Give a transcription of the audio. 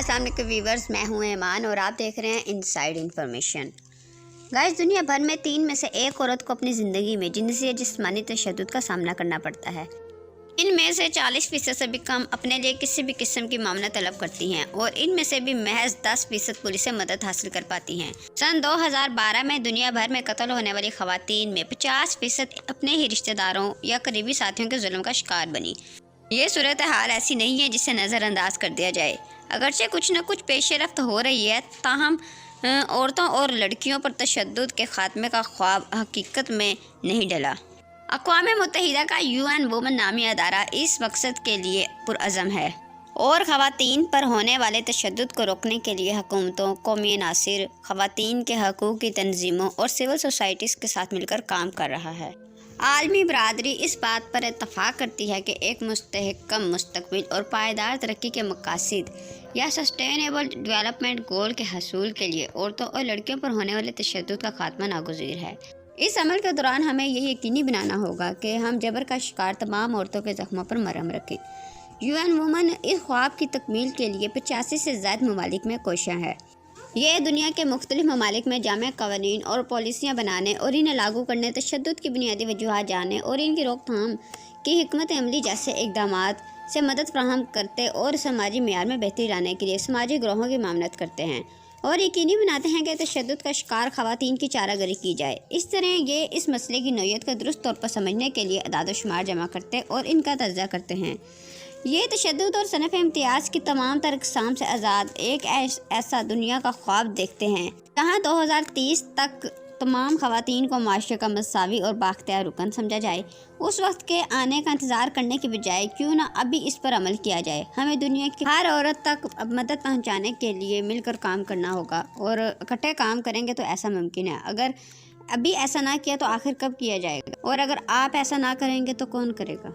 السلام علیکم ویورز، میں ہوں ایمان اور آپ دیکھ رہے ہیں انسائیڈ انفارمیشن۔ گائز، دنیا بھر میں 3 میں سے 1 عورت کو اپنی زندگی میں جنسی یا جسمانی تشدد کا سامنا کرنا پڑتا ہے۔ ان میں سے 40% سے بھی کم اپنے لیے کسی بھی قسم کی معاونت طلب کرتی ہیں اور ان میں سے بھی محض 10% پولیس سے مدد حاصل کر پاتی ہیں۔ سن 2012 میں دنیا بھر میں قتل ہونے والی خواتین میں 50% اپنے ہی رشتہ داروں یا قریبی ساتھیوں کے ظلم کا شکار بنی۔ یہ صورتحال ایسی نہیں ہے جسے نظر انداز کر دیا جائے۔ اگرچہ کچھ نہ کچھ پیش رفت ہو رہی ہے، تاہم عورتوں اور لڑکیوں پر تشدد کے خاتمے کا خواب حقیقت میں نہیں ڈلا۔ اقوام متحدہ کا UN وومن نامی ادارہ اس مقصد کے لیے پرعزم ہے اور خواتین پر ہونے والے تشدد کو روکنے کے لیے حکومتوں، قومی عناصر، خواتین کے حقوق کی تنظیموں اور سول سوسائٹیز کے ساتھ مل کر کام کر رہا ہے۔ عالمی برادری اس بات پر اتفاق کرتی ہے کہ ایک مستحکم مستقبل اور پائیدار ترقی کے مقاصد یا سسٹینیبل ڈیولپمنٹ گول کے حصول کے لیے عورتوں اور لڑکیوں پر ہونے والے تشدد کا خاتمہ ناگزیر ہے۔ اس عمل کے دوران ہمیں یہ یقینی بنانا ہوگا کہ ہم جبر کا شکار تمام عورتوں کے زخموں پر مرہم رکھیں۔ UN وومن اس خواب کی تکمیل کے لیے 85 سے زائد ممالک میں کوشاں ہے۔ یہ دنیا کے مختلف ممالک میں جامع قوانین اور پالیسیاں بنانے اور انہیں لاگو کرنے، تشدد کی بنیادی وجوہات جاننے اور ان کی روک تھام کی حکمت عملی جیسے اقدامات سے مدد فراہم کرتے اور سماجی معیار میں بہتری لانے کے لیے سماجی گروہوں کی معاونت کرتے ہیں اور یقینی بناتے ہیں کہ تشدد کا شکار خواتین کی چارہ گری کی جائے۔ اس طرح یہ اس مسئلے کی نوعیت کو درست طور پر سمجھنے کے لیے اعداد و شمار جمع کرتے اور ان کا تجزیہ کرتے ہیں۔ یہ تشدد اور صنف امتیاز کی تمام تر اقسام سے آزاد ایک ایسا دنیا کا خواب دیکھتے ہیں جہاں 2030 تک تمام خواتین کو معاشرے کا مساوی اور بااختیار رکن سمجھا جائے۔ اس وقت کے آنے کا انتظار کرنے کی بجائے کیوں نہ ابھی اس پر عمل کیا جائے۔ ہمیں دنیا کی ہر عورت تک مدد پہنچانے کے لیے مل کر کام کرنا ہوگا اور اکٹھے کام کریں گے تو ایسا ممکن ہے۔ اگر ابھی ایسا نہ کیا تو آخر کب کیا جائے گا، اور اگر آپ ایسا نہ کریں گے تو کون کرے گا؟